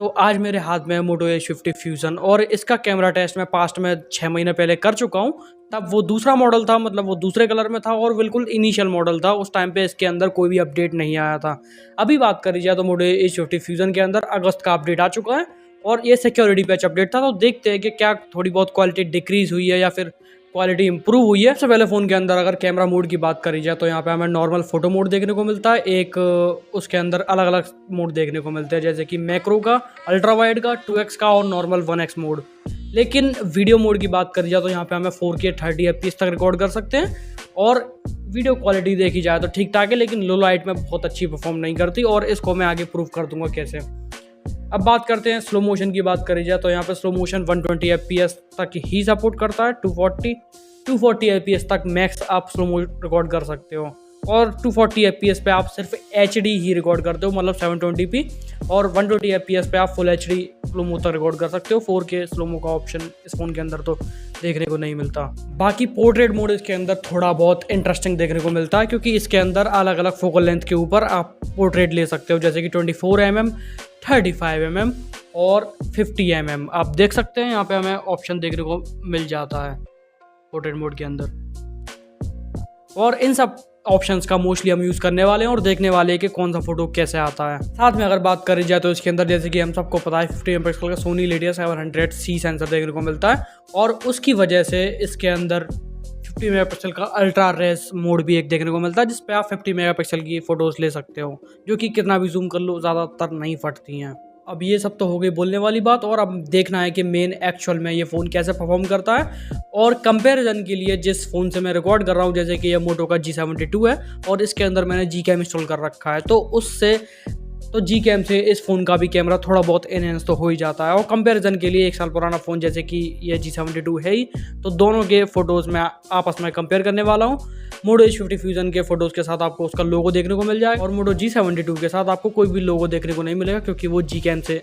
तो आज मेरे हाथ में है मोटो H50 फ्यूज़न और इसका कैमरा टेस्ट मैं पास्ट में 6 महीने पहले कर चुका हूँ। तब वो दूसरा मॉडल था, मतलब वो दूसरे कलर में था और बिल्कुल इनिशियल मॉडल था। उस टाइम पे इसके अंदर कोई भी अपडेट नहीं आया था। अभी बात करी जाए तो मोटो H50 फ्यूज़न के अंदर अगस्त का अपडेट आ चुका है और ये सिक्योरिटी पैच अपडेट था। तो देखते हैं कि क्या थोड़ी बहुत क्वालिटी डिक्रीज़ हुई है या फिर क्वालिटी इंप्रूव हुई है। सबसे पहले फ़ोन के अंदर अगर कैमरा मोड की बात करी जाए तो यहाँ पे हमें नॉर्मल फोटो मोड देखने को मिलता है। एक उसके अंदर अलग अलग मोड देखने को मिलते हैं, जैसे कि मैक्रो का, अल्ट्रा वाइड का, 2x का और नॉर्मल 1x मोड। लेकिन वीडियो मोड की बात करी जाए तो यहाँ पे हमें 4K 30 FPS तक रिकॉर्ड कर सकते हैं और वीडियो क्वालिटी देखी जाए तो ठीक ठाक है, लेकिन लो लाइट में बहुत अच्छी परफॉर्म नहीं करती और इसको मैं आगे प्रूव कर दूंगा कैसे। अब बात करते हैं स्लो मोशन की। बात करी जाए तो यहाँ पे स्लो मोशन 120 FPS तक ही सपोर्ट करता है। 240 FPS तक मैक्स आप स्लो मोशन रिकॉर्ड कर सकते हो और 240 FPS पे आप सिर्फ HD ही रिकॉर्ड करते हो, मतलब 720p, और 120 FPS पे आप फुल HD स्लोमो तक रिकॉर्ड कर सकते हो। 4K स्लोमो का ऑप्शन इस फ़ोन के अंदर तो देखने को नहीं मिलता। बाकी पोर्ट्रेट मोड इसके अंदर थोड़ा बहुत इंटरेस्टिंग देखने को मिलता है, क्योंकि इसके अंदर अलग अलग फोकल लेंथ के ऊपर आप पोर्ट्रेट ले सकते हो, जैसे कि 24mm, 35mm और 50mm। आप देख सकते हैं यहाँ पे हमें ऑप्शन देखने को मिल जाता है पोर्ट्रेट मोड के अंदर, और इन सब ऑप्शंस का मोस्टली हम यूज़ करने वाले हैं और देखने वाले हैं कि कौन सा फोटो कैसे आता है। साथ में अगर बात करी जाए तो इसके अंदर, जैसे कि हम सबको पता है, 50 मेगापिक्सल का सोनी लेडिया 700C सेंसर देखने को मिलता है और उसकी वजह से इसके अंदर 50 मेगापिक्सल का अल्ट्रा रेस मोड भी एक देखने को मिलता है, जिस पे आप 50 मेगापिक्सल की फ़ोटोज़ ले सकते हो, जो कि कितना भी जूम कर लो ज़्यादातर नहीं फटती हैं। अब ये सब तो हो गई बोलने वाली बात, और अब देखना है कि मेन एक्चुअल में ये फ़ोन कैसे परफॉर्म करता है। और कंपैरिजन के लिए जिस फ़ोन से मैं रिकॉर्ड कर रहा हूँ, जैसे कि ये मोटो का G72 है और इसके अंदर मैंने Gcam इंस्टॉल कर रखा है, तो उससे तो Gcam से इस फ़ोन का भी कैमरा थोड़ा बहुत एनहेंस तो हो ही जाता है। और कंपैरिजन के लिए 1 साल पुराना फ़ोन जैसे कि ये G72 है ही, तो दोनों के फ़ोटोज़ में आपस में कंपेयर करने वाला हूँ। मोटो H50 फ्यूज़न के फ़ोटोज़ के साथ आपको उसका लोगो देखने को मिल जाएगा और मोटो G72 के साथ आपको कोई भी लोगो देखने को नहीं मिलेगा, क्योंकि वो Gcam से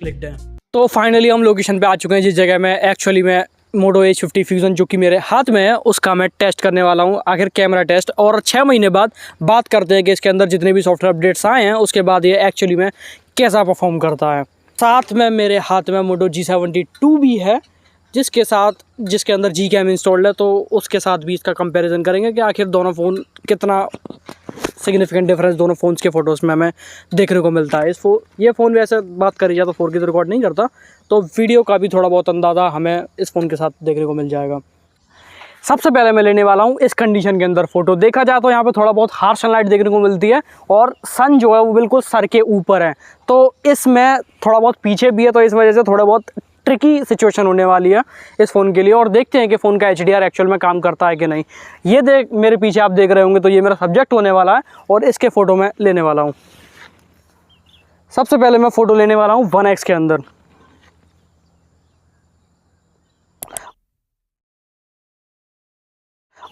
क्लिक्ड है। तो फाइनली हम लोकेशन पे आ चुके हैं जिस जगह में एक्चुअली में मोटो H50 फ्यूज़न जो कि मेरे हाथ में है उसका मैं टेस्ट करने वाला हूँ, आखिर कैमरा टेस्ट। और 6 महीने बाद बात करते हैं कि इसके अंदर जितने भी सॉफ्टवेयर अपडेट्स आए हैं उसके बाद ये एक्चुअली में कैसा परफॉर्म करता है। साथ में मेरे हाथ में मोटो G72 भी है, जिसके अंदर Gcam इंस्टॉल्ड है, तो उसके साथ भी इसका कंपैरिजन करेंगे कि आखिर दोनों फ़ोन कितना सिग्निफिकेंट डिफरेंस दोनों फ़ोन्स के फ़ोटोज़ में हमें देखने को मिलता है। ये फ़ोन वैसे बात करी जाए तो 4K तो रिकॉर्ड नहीं करता, तो वीडियो का भी थोड़ा बहुत अंदाज़ा हमें इस फ़ोन के साथ देखने को मिल जाएगा। सबसे पहले मैं लेने वाला हूँ इस कंडीशन के अंदर फ़ोटो। देखा जाए तो यहाँ पे थोड़ा बहुत हार्श सनलाइट देखने को मिलती है और सन जो है वो बिल्कुल सर के ऊपर है, तो इसमें थोड़ा बहुत पीछे भी है, तो इस वजह से थोड़ा बहुत ट्रिकी सिचुएशन होने वाली है इस फ़ोन के लिए। और देखते हैं कि फ़ोन का HDR एक्चुअल में काम करता है कि नहीं। ये देख मेरे पीछे आप देख रहे होंगे, तो ये मेरा सब्जेक्ट होने वाला है और इसके फ़ोटो मैं लेने वाला हूँ। सबसे पहले मैं फ़ोटो लेने वाला हूँ 1x के अंदर।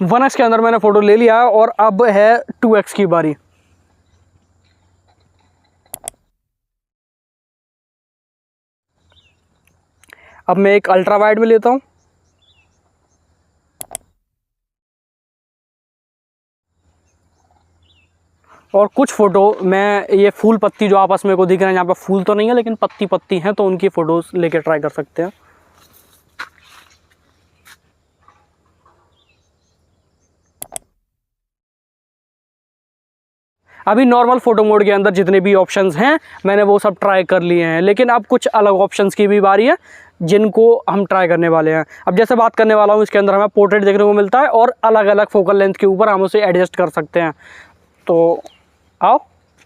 वन एक्स के अंदर मैंने फ़ोटो ले लिया और अब है 2x की बारी। अब मैं एक अल्ट्रा वाइड में लेता हूँ। और कुछ फ़ोटो मैं ये फूल पत्ती जो आपस में को दिख रहे हैं, यहाँ पे फूल तो नहीं है लेकिन पत्ती पत्ती हैं, तो उनकी फ़ोटोज़ लेके ट्राई कर सकते हैं। अभी नॉर्मल फ़ोटो मोड के अंदर जितने भी ऑप्शंस हैं मैंने वो सब ट्राई कर लिए हैं, लेकिन अब कुछ अलग ऑप्शंस की भी बारी है जिनको हम ट्राई करने वाले हैं। अब जैसे बात करने वाला हूँ, इसके अंदर हमें पोर्ट्रेट देखने को मिलता है और अलग अलग फोकल लेंथ के ऊपर हम उसे एडजस्ट कर सकते हैं। तो आओ,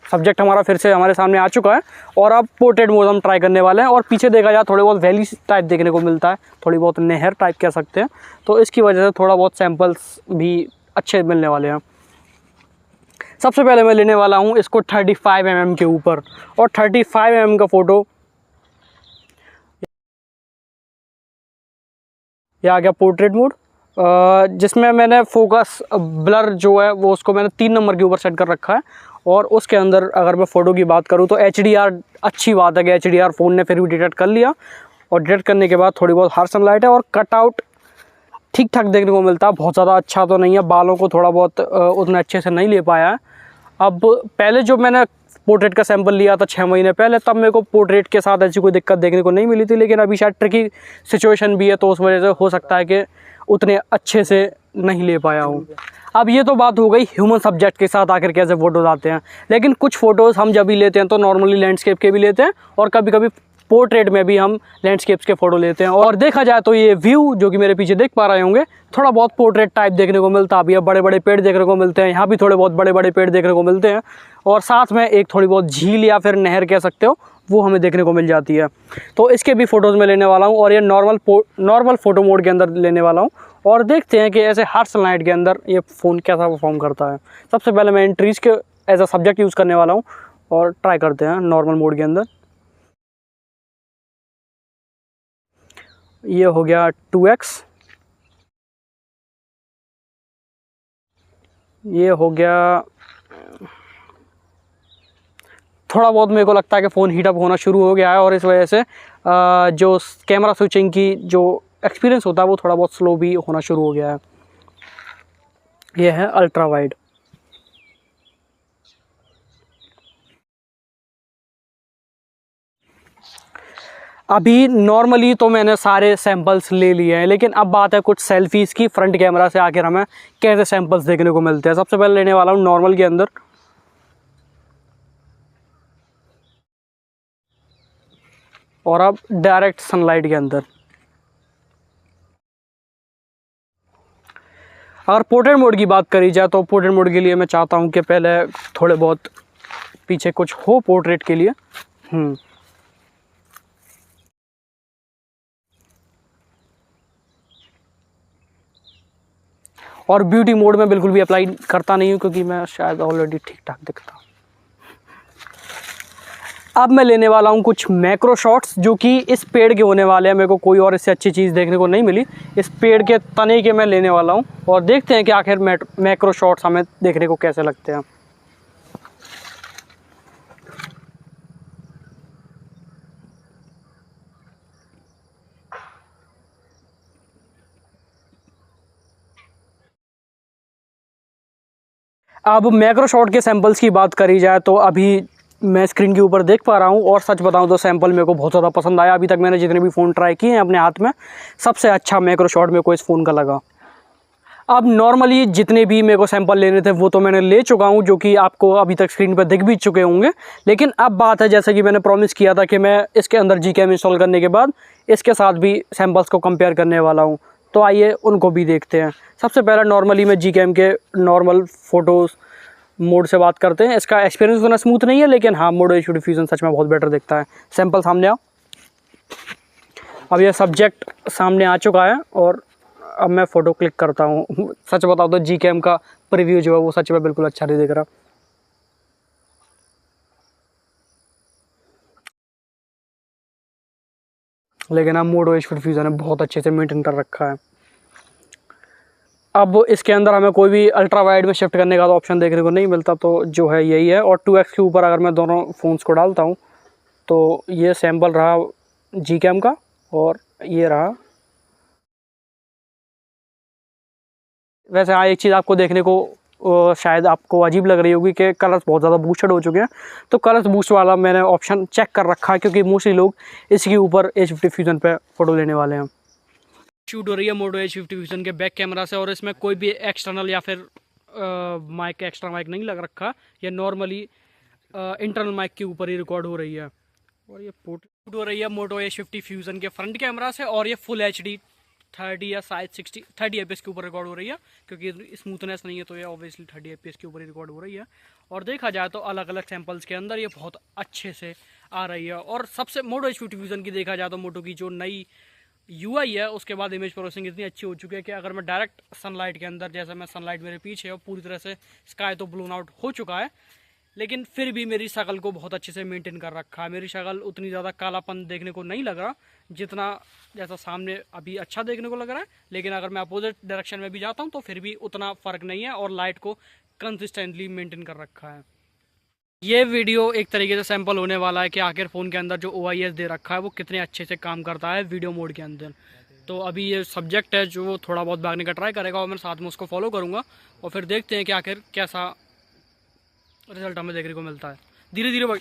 सब्जेक्ट हमारा फिर से हमारे सामने आ चुका है और अब पोर्ट्रेट मोड हम ट्राई करने वाले हैं। और पीछे देखा जाए थोड़े बहुत वैली टाइप देखने को मिलता है, थोड़ी बहुत नहर टाइप कह सकते हैं, तो इसकी वजह से थोड़ा बहुत सैम्पल्स भी अच्छे मिलने वाले हैं। सबसे पहले मैं लेने वाला हूँ इसको 35mm के ऊपर, और 35mm का फ़ोटो ये आ गया पोर्ट्रेट मोड, जिसमें मैंने फोकस ब्लर जो है वो उसको मैंने 3 नंबर के ऊपर सेट कर रखा है। और उसके अंदर अगर मैं फ़ोटो की बात करूँ तो HDR अच्छी बात है कि HDR फ़ोन ने फिर भी डिटेक्ट कर लिया, और डिटेक्ट करने के बाद थोड़ी बहुत हार्श सनलाइट है और कटआउट ठीक ठाक देखने को मिलता है, बहुत ज़्यादा अच्छा तो नहीं है, बालों को थोड़ा बहुत उतना अच्छे से नहीं ले पाया है। अब पहले जो मैंने पोर्ट्रेट का सैंपल लिया था 6 महीने पहले, तब मेरे को पोर्ट्रेट के साथ ऐसी कोई दिक्कत देखने को नहीं मिली थी, लेकिन अभी शायद ट्रिकी सिचुएशन भी है तो उस वजह से हो सकता है कि उतने अच्छे से नहीं ले पाया हूँ। अब ये तो बात हो गई ह्यूमन सब्जेक्ट के साथ आकर कैसे फ़ोटोज़ आते हैं, लेकिन कुछ फ़ोटोज़ हम जब भी लेते हैं तो नॉर्मली लैंडस्केप के भी लेते हैं और कभी कभी पोर्ट्रेट में भी हम लैंडस्केप्स के फ़ोटो लेते हैं। और देखा जाए तो ये व्यू जो कि मेरे पीछे देख पा रहे होंगे, थोड़ा बहुत पोर्ट्रेट टाइप देखने को मिलता है। अभी अब बड़े बड़े पेड़ देखने को मिलते हैं, यहाँ भी थोड़े बहुत बड़े बड़े पेड़ देखने को मिलते हैं और साथ में एक थोड़ी बहुत झील या फिर नहर कह सकते हो, वो हमें देखने को मिल जाती है। तो इसके भी फ़ोटोज़ मैं लेने वाला हूँ और ये नॉर्मल फ़ोटो मोड के अंदर लेने वाला हूँ और देखते हैं कि ऐसे हार्श लाइट के अंदर ये फ़ोन कैसा परफॉर्म करता है। सबसे पहले मैं इन ट्रीज़ के एज अ सब्जेक्ट यूज़ करने वाला हूँ और ट्राई करते हैं नॉर्मल मोड के अंदर। ये हो गया 2x, ये हो गया, थोड़ा बहुत मेरे को लगता है कि फ़ोन हीटअप होना शुरू हो गया है और इस वजह से जो कैमरा स्विचिंग की जो एक्सपीरियंस होता है वो थोड़ा बहुत स्लो भी होना शुरू हो गया है। ये है अल्ट्रा वाइड। अभी नॉर्मली तो मैंने सारे सैंपल्स ले लिए हैं, लेकिन अब बात है कुछ सेल्फीज़ की। फ्रंट कैमरा से आकर हमें कैसे सैंपल्स देखने को मिलते हैं। सबसे पहले लेने वाला हूँ नॉर्मल के अंदर, और अब डायरेक्ट सनलाइट के अंदर। अगर पोर्ट्रेट मोड की बात करी जाए तो पोर्ट्रेट मोड के लिए मैं चाहता हूँ कि पहले थोड़े बहुत पीछे कुछ हो पोर्ट्रेट के लिए। और ब्यूटी मोड में बिल्कुल भी अप्लाई करता नहीं हूँ क्योंकि मैं शायद ऑलरेडी ठीक ठाक दिखता हूँ। अब मैं लेने वाला हूँ कुछ मैक्रो शॉट्स जो कि इस पेड़ के होने वाले हैं। मेरे को कोई और इससे अच्छी चीज़ देखने को नहीं मिली। इस पेड़ के तने के मैं लेने वाला हूँ और देखते हैं कि आखिर मैक्रो शॉट्स हमें देखने को कैसे लगते हैं। अब मैक्रो शॉट के सैंपल्स की बात करी जाए तो अभी मैं स्क्रीन के ऊपर देख पा रहा हूँ और सच बताऊँ तो सैंपल मेरे को बहुत ज़्यादा पसंद आया। अभी तक मैंने जितने भी फ़ोन ट्राई किए हैं अपने हाथ में, सबसे अच्छा मैक्रो शॉट मेरे को इस फ़ोन का लगा। अब नॉर्मली जितने भी मेरे को सैंपल लेने थे वो तो मैंने ले चुका हूँ, जो कि आपको अभी तक स्क्रीन पर दिख भी चुके होंगे। लेकिन अब बात है, जैसा कि मैंने प्रॉमिस किया था कि मैं इसके अंदर Gcam इंस्टॉल करने के बाद इसके साथ भी सैंपल्स को कंपेयर करने वाला हूँ। तो आइए उनको भी देखते हैं। सबसे पहला नॉर्मली मैं Gcam के नॉर्मल फ़ोटोज़ मोड से बात करते हैं। इसका एक्सपीरियंस उतना स्मूथ नहीं है, लेकिन हाँ, मोडो एच डिफ्यूज़न सच में बहुत बेटर दिखता है। सैंपल सामने आओ। अब यह सब्जेक्ट सामने आ चुका है और अब मैं फ़ोटो क्लिक करता हूँ। सच बताओ तो Gcam का प्रीव्यू जो है वो सच में बिल्कुल अच्छा नहीं दिख रहा। लेकिन अब मोडो एच डिफ्यूज़न है बहुत अच्छे से मेंटेन कर रखा है। अब इसके अंदर हमें कोई भी अल्ट्रा वाइड में शिफ्ट करने का तो ऑप्शन देखने को नहीं मिलता, तो जो है यही है। और 2x के ऊपर अगर मैं दोनों फ़ोन्स को डालता हूँ तो ये सैंपल रहा Gcam का और ये रहा। वैसे हाँ, एक चीज़ आपको देखने को शायद आपको अजीब लग रही होगी कि कलर्स बहुत ज़्यादा बूस्टेड हो चुके हैं। तो कलर्स बूस्ट वाला मैंने ऑप्शन चेक कर रखा है क्योंकि मोस्टली लोग इसके ऊपर एच डिफ्यूज़न पे फ़ोटो लेने वाले हैं। शूट हो रही है मोटो एच डिफ्यूज़न के बैक कैमरा से और इसमें कोई भी एक्सटर्नल या फिर माइक, एक्स्ट्रा माइक नहीं लग रखा। ये नॉर्मली इंटरनल माइक के ऊपर ही रिकॉर्ड हो रही है। और ये शूट हो रही है मोटो एच डिफ्यूज़न के फ्रंट कैमरा से और ये फुल HD 30 या शायद 30 FPS के ऊपर रिकॉर्ड हो रही है क्योंकि स्मूथनेस नहीं है, तो ये ऑब्वियसली 30 FPS के ऊपर ही रिकॉर्ड हो रही है। और देखा जाए तो अलग अलग सैंपल्स के अंदर ये बहुत अच्छे से आ रही है। और सबसे मोटो एच डिफ्यूज़न की देखा जाए तो मोटो की जो नई UI है उसके बाद इमेज प्रोसेसिंग इतनी अच्छी हो चुकी है कि अगर मैं डायरेक्ट सनलाइट के अंदर, जैसे मैं सनलाइट मेरे पीछे है और पूरी तरह से स्काई तो ब्लोन आउट हो चुका है, लेकिन फिर भी मेरी शक्ल को बहुत अच्छे से मेंटेन कर रखा है। मेरी शक्ल उतनी ज़्यादा कालापन देखने को नहीं लग रहा जितना जैसा सामने अभी अच्छा देखने को लग रहा है। लेकिन अगर मैं अपोजिट डायरेक्शन में भी जाता हूँ तो फिर भी उतना फ़र्क नहीं है और लाइट को कंसिस्टेंटली मेंटेन कर रखा है। ये वीडियो एक तरीके से सैंपल होने वाला है कि आखिर फ़ोन के अंदर जो OIS दे रखा है वो कितने अच्छे से काम करता है वीडियो मोड के अंदर। तो अभी ये सब्जेक्ट है जो थोड़ा बहुत भागने का ट्राई करेगा और मैं साथ में उसको फॉलो करूँगा और फिर देखते हैं कि आखिर कैसा रिजल्ट हमें देखने को मिलता है। धीरे धीरे भाई,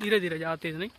धीरे धीरे जा, तेज नहीं।